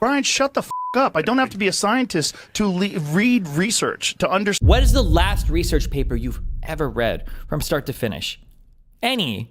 Brian, shut the up. I don't have to be a scientist to read research to understand. What is the last research paper you've ever read from start to finish? Any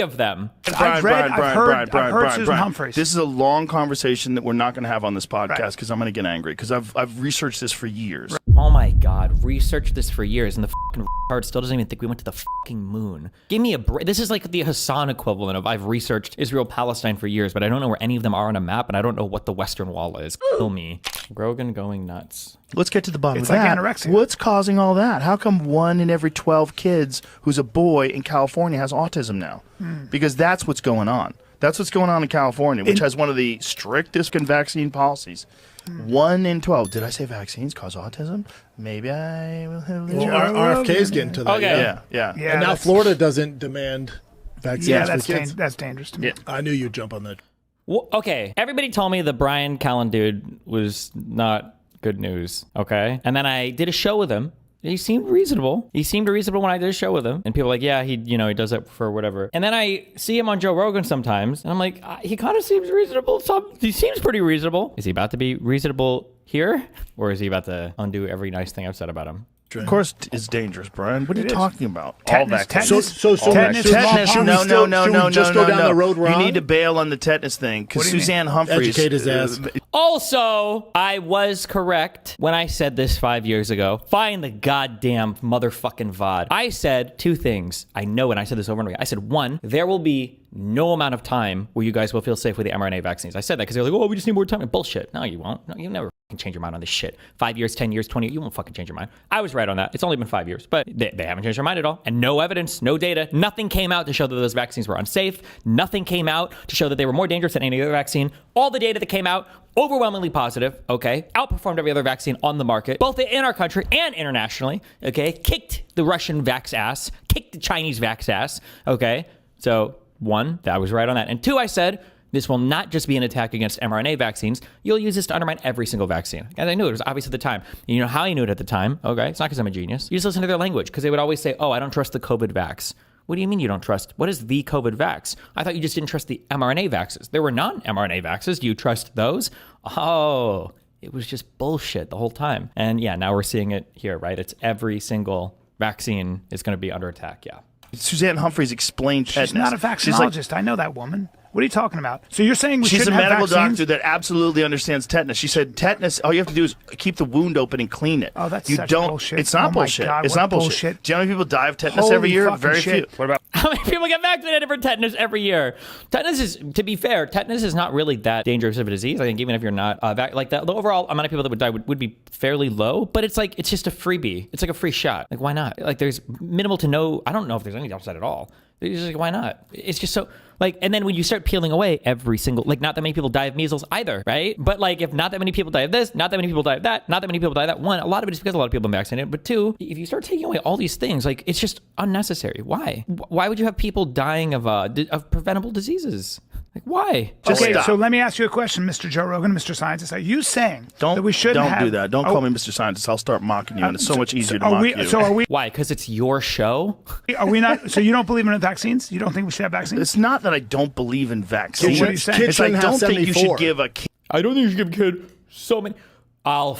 of them. I've heard Susan Humphreys. This is a long conversation that we're not going to have on this podcast because I'm going to get angry because I've researched this for years. Oh my God, researched this for years and the fucking retard still doesn't even think we went to the fucking moon. Give me a break. This is like the Hassan equivalent of I've researched Israel-Palestine for years, but I don't know where any of them are on a map and I don't know what the Western Wall is. Kill me. Rogan going nuts. Let's get to the bottom of like that. anorexia. What's causing all that? How come 1 in every 12 kids who's a boy in California has autism now? Because that's what's going on. That's what's going on in California, which has one of the strictest vaccine policies. 1 in 12. Did I say vaccines cause autism? Maybe I will have RFK's getting to that. Okay. Yeah. And now Florida doesn't demand vaccines for kids. That's dangerous to me. Yeah. I knew you'd jump on that. Well, okay, everybody told me the Brian Callen dude was not good news, okay? And then I did a show with him. He seemed reasonable. He seemed reasonable when I did a show with him. And people were like, yeah, he does it for whatever. And then I see him on Joe Rogan sometimes, and I'm like, he kind of seems reasonable. He seems pretty reasonable. Is he about to be reasonable here? Or is he about to undo every nice thing I've said about him? Of course, it's dangerous, Brian. What are you talking about? Tetanus, vaccines. tetanus. No. Just go down the road we're You on? need to bail on the tetanus thing because Suzanne Humphreys. Educate his ass. Also, I was correct when I said this 5 years ago. Find the goddamn motherfucking VOD. I said 2 things. I know, and I said this over and over again. I said, 1, there will be no amount of time where you guys will feel safe with the mRNA vaccines. I said that because they're like, oh, we just need more time. Bullshit. No, you won't. No, you never fucking change your mind on this shit. 5 years, 10 years, 20 years, you won't fucking change your mind. I was right on that. It's only been 5 years, but they haven't changed their mind at all. And no evidence, no data, nothing came out to show that those vaccines were unsafe. Nothing came out to show that they were more dangerous than any other vaccine. All the data that came out, overwhelmingly positive, okay? Outperformed every other vaccine on the market, both in our country and internationally, okay? Kicked the Russian vax ass, kicked the Chinese vax ass, okay? So 1, I was right on that. And 2, I said, this will not just be an attack against mRNA vaccines. You'll use this to undermine every single vaccine. And I knew it was obvious at the time. You know how I knew it at the time? Okay, it's not because I'm a genius. You just listen to their language because they would always say, oh, I don't trust the COVID vax. What do you mean you don't trust? What is the COVID vax? I thought you just didn't trust the mRNA vaxes. There were non-mRNA vaxes. Do you trust those? Oh, it was just bullshit the whole time. And yeah, now we're seeing it here, right? It's every single vaccine is going to be under attack, yeah. Suzanne Humphreys explained tetanus. She's not a vaccinologist. I know that woman. What are you talking about? So you're saying she's a medical vaccines? doctor that absolutely understands tetanus. She said tetanus, all you have to do is keep the wound open and clean it. Oh, that's you such don't, bullshit. It's not bullshit. God, it's not bullshit. Do you know how many people die of tetanus Holy every year? fucking Very shit. few. What about? How many people get vaccinated for tetanus every year? Tetanus is, to be fair, tetanus is not really that dangerous of a disease. I think even if you're not like that, the overall amount of people that would die would be fairly low. But it's like, it's just a freebie. It's like a free shot. Like, why not? Like, there's minimal to no, I don't know if there's any downside at all. It's just like, why not? It's just so, like, and then when you start peeling away every single, like, not that many people die of measles either, right? But like, if not that many people die of this, not that many people die of that, not that many people die of that, 1, a lot of it is because a lot of people have been vaccinated, but 2, if you start taking away all these things, like, it's just unnecessary. Why? Why would you have people dying of preventable diseases? Like, why? Okay, so let me ask you a question, Mr. Joe Rogan, Mr. Scientist. Are you saying that we shouldn't Don't do that. Don't call me Mr. Scientist. I'll start mocking you, and it's so much easier to mock you. So are we? Why? Because it's your show? Are we not? So you don't believe in vaccines? You don't think we should have vaccines? It's not that I don't believe in vaccines. What are you saying? It's I don't think you should give a kid. I don't think you should give a kid so many. I'll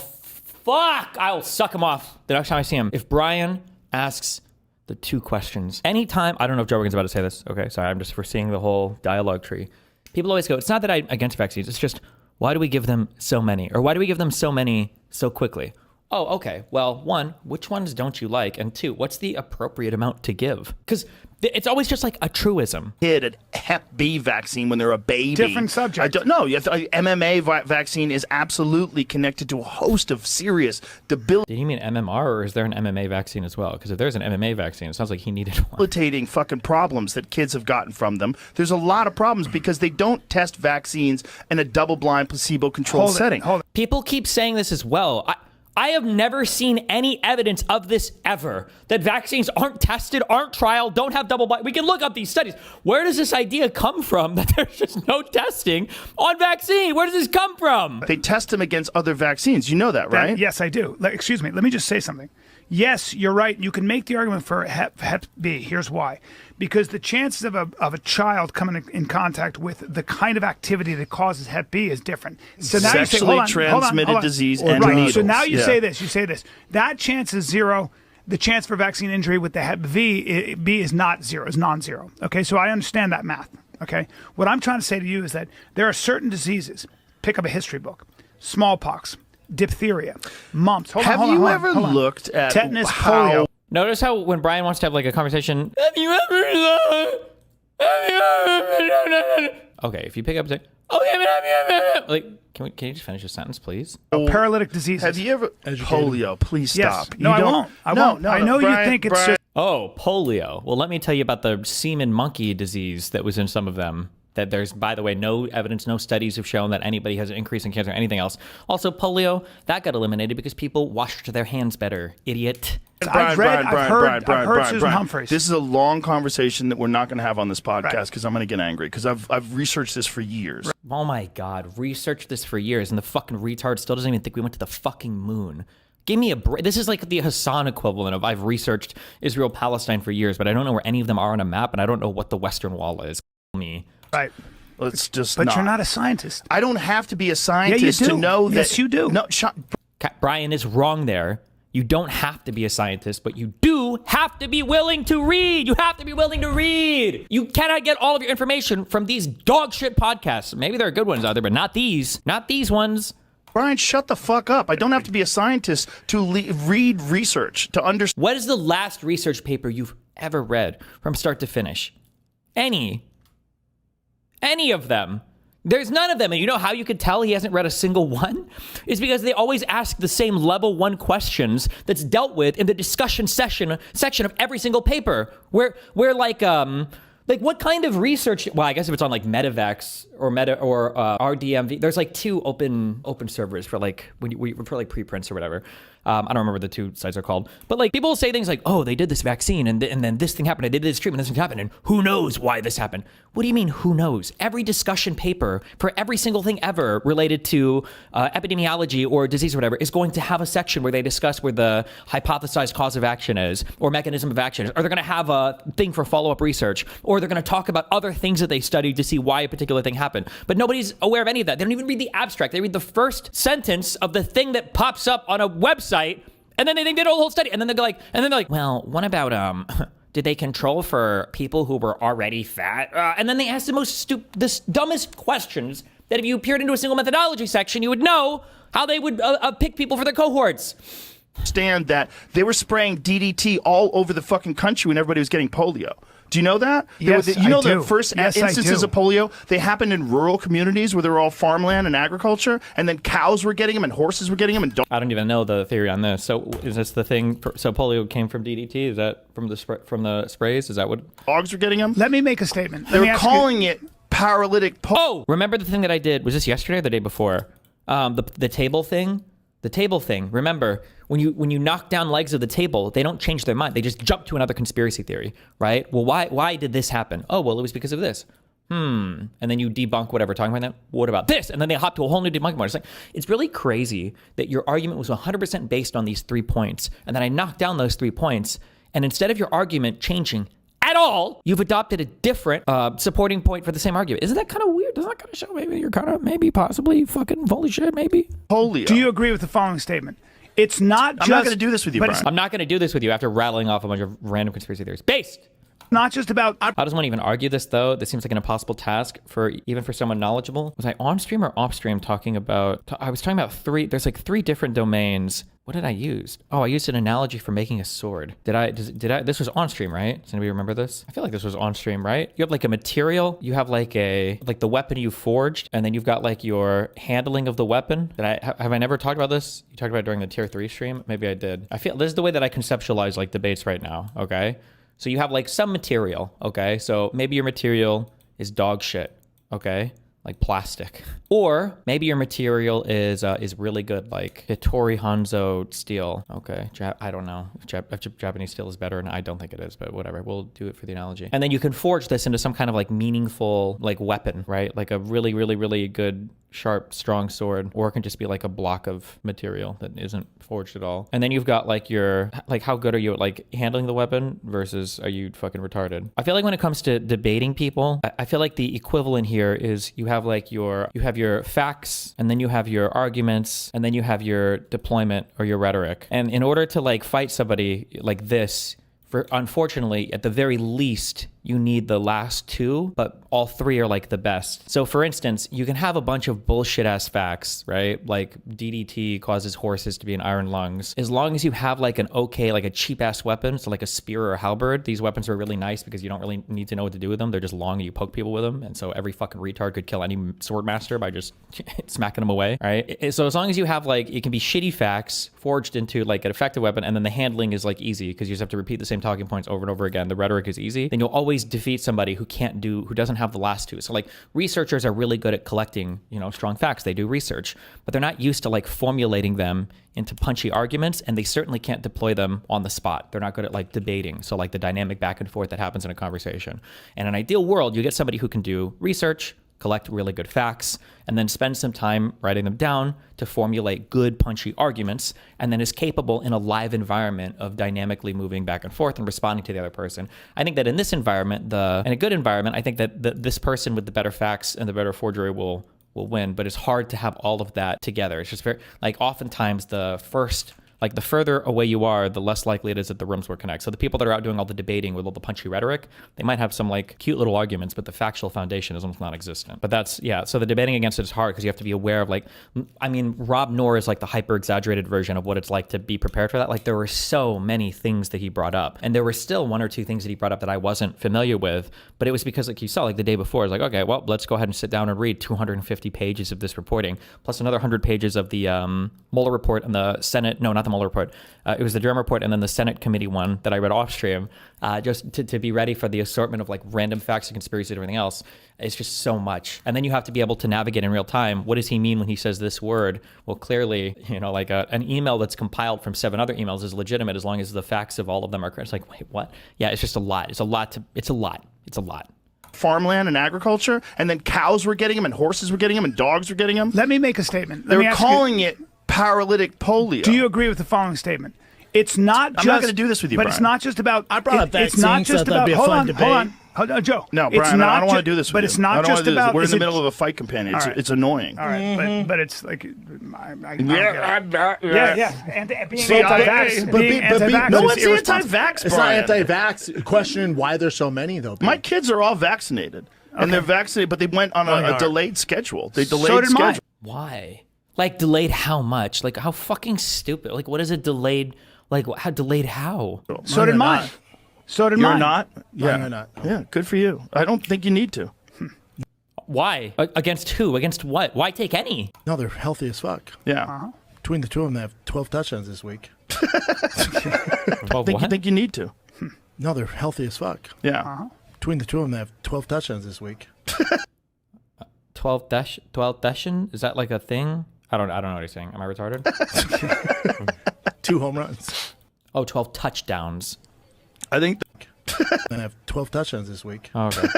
suck him off the next time I see him. If Brian asks the 2 questions, anytime, I don't know if Joe Rogan's about to say this. Okay, sorry, I'm just foreseeing the whole dialogue tree. People always go, it's not that I'm against vaccines. It's just, why do we give them so many? Or why do we give them so many so quickly? Oh, okay. Well, 1, which ones don't you like? And 2, what's the appropriate amount to give? Because it's always just like a truism. Kid a Hep B vaccine when they're a baby. Different subject. MMA vaccine is absolutely connected to a host of serious debilitating. Did you mean MMR or is there an MMA vaccine as well? Because if there's an MMA vaccine, it sounds like he needed one. Fucking problems that kids have gotten from them. There's a lot of problems because they don't test vaccines in a double-blind, placebo-controlled setting. People keep saying this as well. I have never seen any evidence of this ever, that vaccines aren't tested, aren't trialed, don't have double blind. We can look up these studies. Where does this idea come from that there's just no testing on vaccine? Where does this come from? They test them against other vaccines. You know that, right? Yes, I do. Excuse me. Let me just say something. Yes, you're right. You can make the argument for Hep B. Here's why. Because the chances of a child coming in contact with the kind of activity that causes Hep B is different. So now you say, Sexually transmitted disease and needles. So now you say this. That chance is zero. The chance for vaccine injury with the Hep B is not zero. It's non-zero. Okay, so I understand that math. Okay, what I'm trying to say to you is that there are certain diseases. Pick up a history book. Smallpox, diphtheria, mumps. Have you ever looked at tetanus, polio? Notice how when Brian wants to have like a conversation, okay, if you pick up like, can you just finish your sentence, please? Paralytic diseases. Have you ever polio? Please Yes. stop. No, I won't. I won't. I know Brian, you think it's just Oh, polio. Well, let me tell you about the semen monkey disease that was in some of them. That there's, by the way, no evidence, no studies have shown that anybody has an increase in cancer or anything else. Also, polio, that got eliminated because people washed their hands better. Idiot. I've heard Susan Humphreys. This is a long conversation that we're not going to have on this podcast because I'm going to get angry because I've researched this for years. Oh my God, researched this for years and the fucking retard still doesn't even think we went to the fucking moon. Give me a break. This is like the Hassan equivalent of I've researched Israel-Palestine for years, but I don't know where any of them are on a map and I don't know what the Western Wall is. Me. Right. Let's just But you're not a scientist. I don't have to be a scientist to know that. Yes, you do. No, Brian is wrong there. You don't have to be a scientist, but you do have to be willing to read. You have to be willing to read. You cannot get all of your information from these dog shit podcasts. Maybe there are good ones out there, but not these. Not these ones. Brian, shut the fuck up. I don't have to be a scientist to read research, to understand. What is the last research paper you've ever read from start to finish? Any of them. There's none of them. And you know how you could tell he hasn't read a single one? Is because they always ask the same level 1 questions that's dealt with in the discussion section of every single paper. Where like what kind of research? Well, I guess if it's on like Medivax or RDMV, there's like 2 open servers for like for like preprints or whatever. I don't remember what the 2 sites are called, but like people will say things like, "Oh, they did this vaccine and then this thing happened. They did this treatment, this thing happened, and who knows why this happened?" What do you mean, who knows? Every discussion paper for every single thing ever related to epidemiology or disease or whatever is going to have a section where they discuss where the hypothesized cause of action is or mechanism of action is, or they're going to have a thing for follow-up research, or they're going to talk about other things that they studied to see why a particular thing happened. But nobody's aware of any of that. They don't even read the abstract. They read the first sentence of the thing that pops up on a website, and then they think they know the whole study, and then they're like, well, what about did they control for people who were already fat? And then they ask the dumbest questions that if you peered into a single methodology section, you would know how they would pick people for their cohorts. Understand that they were spraying DDT all over the fucking country when everybody was getting polio. Do you know that? Yes, you know I do. the first Yes, instances I of polio, they happened in rural communities where they were all farmland and agriculture, and then cows were getting them and horses were getting them and I don't even know the theory on this. So is this the thing? So polio came from DDT? Is that from the sprays? Is that what dogs were getting them? Let me make a statement. They were calling it paralytic polio. Oh, remember the thing that I did? Was this yesterday or the day before? The table thing? The table thing. Remember, when you knock down legs of the table, they don't change their mind. They just jump to another conspiracy theory, right? Well, why did this happen? Oh, well, it was because of this. And then you debunk whatever talking about that. What about this? And then they hop to a whole new debunking mode. It's really crazy that your argument was 100% based on these 3 points. And then I knocked down those 3 points. And instead of your argument changing at all, you've adopted a different supporting point for the same argument. Isn't that kind of weird? Doesn't that kind of show maybe you're kind of possibly fucking full of shit, maybe? Polio. Do you agree with the following statement? It's not just... I'm not going to do this with you, Brian. I'm not going to do this with you after rattling off a bunch of random conspiracy theories. Based! Not just about... How does one even argue this, though? This seems like an impossible task even for someone knowledgeable. Was I on stream or off stream talking about... I was talking about 3... There's like 3 different domains. What did I use? Oh, I used an analogy for making a sword. Did I? This was on stream, right? Does anybody remember this? I feel like this was on stream, right? You have like a material. You have like the weapon you forged, and then you've got like your handling of the weapon. Have I never talked about this? You talked about it during the tier 3 stream? Maybe I did. I feel this is the way that I conceptualize like debates right now, okay? So you have like some material, okay? So maybe your material is dog shit, okay? Like plastic. Or maybe your material is really good, like Hitori Hanzo steel. Okay, I don't know if Japanese steel is better, and I don't think it is, but whatever. We'll do it for the analogy. And then you can forge this into some kind of like meaningful like weapon, right? Like a really, really, really good sharp, strong sword, or it can just be like a block of material that isn't forged at all. And then you've got like how good are you at like handling the weapon versus are you fucking retarded? I feel like when it comes to debating people, I feel like the equivalent here is you have your facts, and then you have your arguments, and then you have your deployment or your rhetoric. And in order to like fight somebody like this, unfortunately, at the very least, you need the last two, but all three are like the best. So for instance, you can have a bunch of bullshit ass facts, right? Like DDT causes horses to be in iron lungs. As long as you have like a cheap ass weapon, so like a spear or a halberd, these weapons are really nice because you don't really need to know what to do with them. They're just long and you poke people with them. And so every fucking retard could kill any sword master by just smacking them away, right? So as long as you have like, it can be shitty facts forged into like an effective weapon, and then the handling is like easy because you just have to repeat the same talking points over and over again. The rhetoric is easy. Then you'll always defeat somebody who doesn't have the last two. So like researchers are really good at collecting, strong facts. They do research, but they're not used to like formulating them into punchy arguments, and they certainly can't deploy them on the spot. They're not good at like debating. So like the dynamic back and forth that happens in a conversation. In an ideal world, you get somebody who can do research, collect really good facts, and then spend some time writing them down to formulate good punchy arguments, and then is capable in a live environment of dynamically moving back and forth and responding to the other person. I think that in this environment, in a good environment, I think that this person with the better facts and the better forgery will win, but it's hard to have all of that together. It's just very, like oftentimes the further away you are, the less likely it is that the rooms will connect. So the people that are out doing all the debating with all the punchy rhetoric, they might have some like cute little arguments, but the factual foundation is almost non-existent. But so the debating against it is hard because you have to be aware of Rob Noor is like the hyper exaggerated version of what it's like to be prepared for that. Like there were so many things that he brought up, and there were still one or two things that he brought up that I wasn't familiar with, but it was because like you saw like the day before, I was like, okay, well, let's go ahead and sit down and read 250 pages of this reporting, plus another 100 pages of the Mueller report and the Senate, no, not the Mueller report. It was the Durham report and then the Senate committee one that I read off stream, just to be ready for the assortment of like random facts and conspiracy and everything else. It's just so much. And then you have to be able to navigate in real time. What does he mean when he says this word? Well, clearly, like an email that's compiled from 7 other emails is legitimate as long as the facts of all of them are correct. It's like, wait, what? Yeah, it's just a lot. It's a lot. Farmland and agriculture, and then cows were getting them, and horses were getting them, and dogs were getting them. Let me make a statement. They're calling it paralytic polio. Do you agree with the following statement? It's not I'm not going to do this with you, but Brian. It's not just about... I brought up vaccines. It's not just about... Hold on, Joe. No, Brian, I don't want to do this with you. But it's not just about... We're in the middle of a fight companion. It's annoying. All right, but it's like... Yeah. Being anti-vax. No one's anti-vax, It's not anti-vax. Question why there's so many, though. My kids are all vaccinated. Okay. And they're vaccinated, but they went on a delayed schedule. They delayed so did schedule. Mine. Why? Like delayed how much? Like how fucking stupid? Like what is it delayed? Like how delayed how? So did mine. So did mine. You're not? Yeah. You're not. Yeah, good for you. I don't think you need to. Why? Against who? Against what? Why take any? No, they're healthy as fuck. Yeah. Between the two of them, they have 12 touchdowns this week. You think you need to. No, they're healthy as fuck. Yeah. Between the two of them, they have 12 touchdowns this week. 12 dashin? Is that like a thing? I don't know what you're saying. Am I retarded? 2 home runs. Oh, 12 touchdowns. I think They have 12 touchdowns this week. Oh, okay.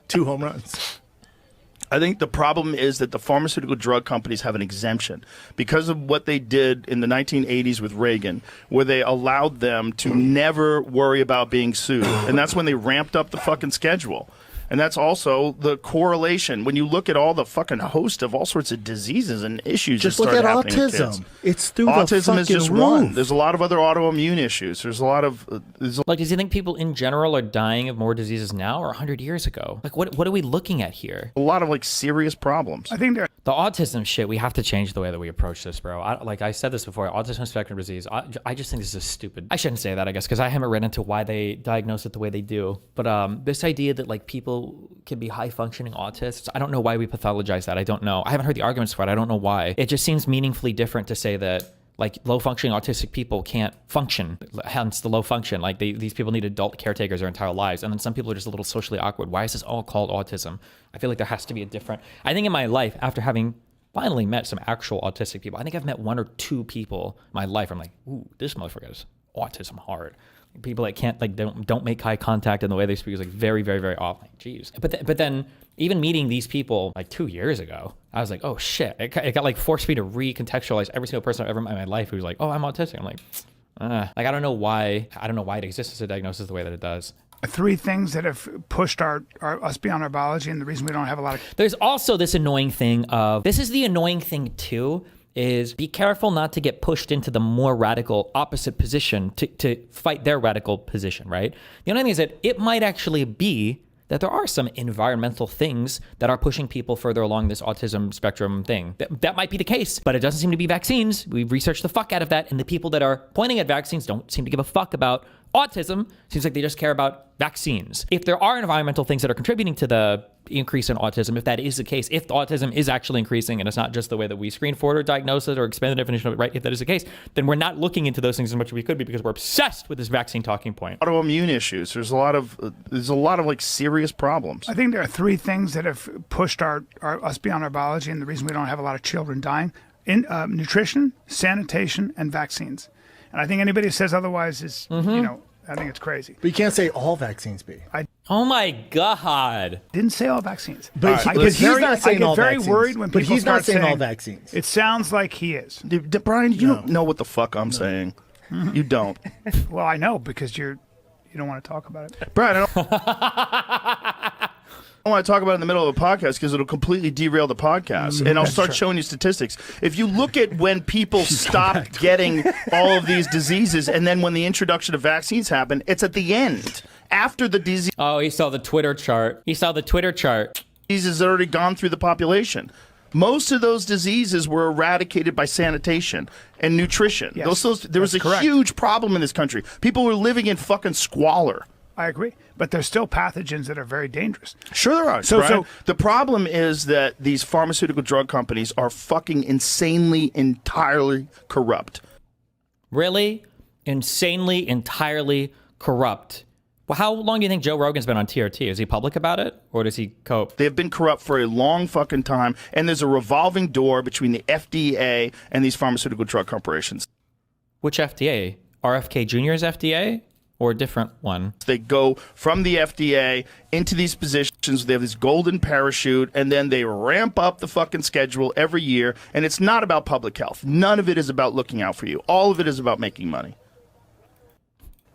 2 home runs. I think the problem is that the pharmaceutical drug companies have an exemption because of what they did in the 1980s with Reagan, where they allowed them to never worry about being sued. And that's when they ramped up the fucking schedule. And that's also the correlation. When you look at all the fucking host of all sorts of diseases and issues Just that look start at happening in autism. kids. It's through Autism the fucking is just roof. one. There's a lot of other autoimmune issues. There's a lot of... Like, does he think people in general are dying of more diseases now or 100 years ago? Like, what are we looking at here? a lot of like serious problems. I think there. The autism shit, we have to change the way that we approach this, bro. Like I said this before, autism spectrum disease, I just think this is stupid. I shouldn't say that, I guess, because I haven't read into why they diagnose it the way they do. But this idea that like people can be high-functioning autists, I don't know why we pathologize that. I don't know. I haven't heard the arguments for it. I don't know why. It just seems meaningfully different to say that like low-functioning autistic people can't function, hence the low function. Like these people need adult caretakers their entire lives. And then some people are just a little socially awkward. Why is this all called autism? I feel like there has to be a different... I think in my life, after having finally met some actual autistic people, I think I've met 1 or 2 people in my life. I'm like, ooh, this motherfucker is autism hard. People that can't, like, don't make eye contact, and the way they speak is like very, very, very off. Like, jeez. But then even meeting these people like 2 years ago, I was like, oh shit. It got like forced me to recontextualize every single person I've ever met in my life who's like, oh, I'm autistic. I'm like, I don't know why it exists as a diagnosis the way that it does. 3 things that have pushed us beyond our biology, and the reason we don't have a lot of... There's also this annoying thing of, this is the annoying thing too, is be careful not to get pushed into the more radical opposite position to fight their radical position, right? The only thing is that it might actually be that there are some environmental things that are pushing people further along this autism spectrum thing. That might be the case, but it doesn't seem to be vaccines. We've researched the fuck out of that, and the people that are pointing at vaccines don't seem to give a fuck about autism. Seems like they just care about vaccines. If there are environmental things that are contributing to the increase in autism, if that is the case, if autism is actually increasing and it's not just the way that we screen for it or diagnose it or expand the definition of it, right? If that is the case, then we're not looking into those things as much as we could be because we're obsessed with this vaccine talking point. Autoimmune issues. There's a lot of like serious problems. I think there are 3 things that have pushed us beyond our biology, and the reason we don't have a lot of children dying: nutrition, sanitation, and vaccines. And I think anybody who says otherwise is, I think it's crazy. But you can't say all vaccines be. Oh my God. Didn't say all vaccines. But he's not saying all vaccines. I get very worried when people start saying all vaccines. It sounds like he is. Brian, you don't know what the fuck I'm saying. You don't. Well, I know, because you don't want to talk about it. Brian, I don't want to talk about it in the middle of a podcast because it'll completely derail the podcast. And I'll start showing you statistics. If you look at when people stop getting all of these diseases, and then when the introduction of vaccines happen, it's at the end. After the disease. Oh, he saw the Twitter chart. Diseases had already gone through the population. Most of those diseases were eradicated by sanitation and nutrition. Yes, there was a huge problem in this country. People were living in fucking squalor. I agree. But there's still pathogens that are very dangerous. Sure there are. So the problem is that these pharmaceutical drug companies are fucking insanely, entirely corrupt. Really? Insanely, entirely corrupt. Well, how long do you think Joe Rogan's been on TRT? Is he public about it, or does he cope? They have been corrupt for a long fucking time, and there's a revolving door between the FDA and these pharmaceutical drug corporations. Which FDA? RFK Jr.'s FDA? Or a different one? They go from the FDA into these positions. They have this golden parachute, and then they ramp up the fucking schedule every year. And it's not about public health. None of it is about looking out for you. All of it is about making money.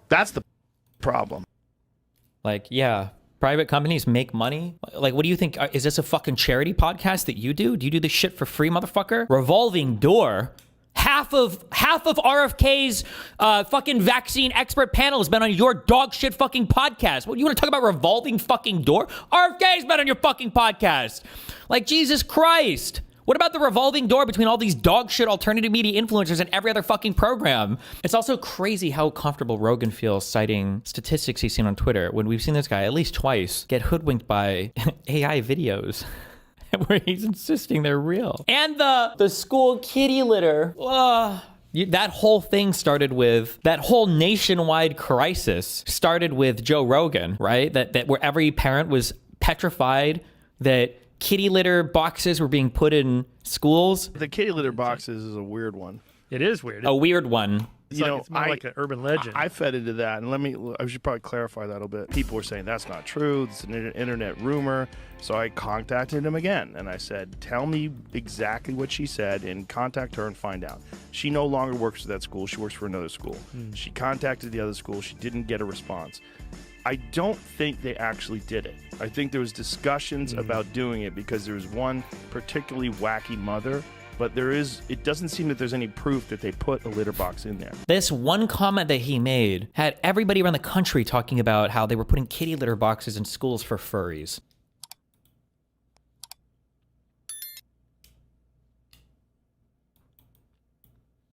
That's the problem. Like, yeah, private companies make money. Like, what do you think? Is this a fucking charity podcast that you do? Do you do this shit for free, motherfucker? Revolving door. Half of RFK's fucking vaccine expert panel has been on your dog shit fucking podcast. What, you want to talk about revolving fucking door? RFK's been on your fucking podcast. Like, Jesus Christ. What about the revolving door between all these dog shit alternative media influencers and every other fucking program? It's also crazy how comfortable Rogan feels citing statistics he's seen on Twitter when we've seen this guy at least twice get hoodwinked by AI videos. Where he's insisting they're real. And the school kitty litter. That whole thing started with, that whole nationwide crisis started with Joe Rogan, right? That where every parent was petrified that kitty litter boxes were being put in schools. The kitty litter boxes is a weird one. It is weird. A weird one. It's more like an urban legend. I fed into that, and I should probably clarify that a little bit. People were saying that's not true. It's an internet rumor. So I contacted him again, and I said, tell me exactly what she said, and contact her and find out. She no longer works at that school. She works for another school. She contacted the other school. She didn't get a response. I don't think they actually did it. I think there was discussions about doing it because there was one particularly wacky mother. But it doesn't seem that there's any proof that they put a litter box in there. This one comment that he made had everybody around the country talking about how they were putting kitty litter boxes in schools for furries.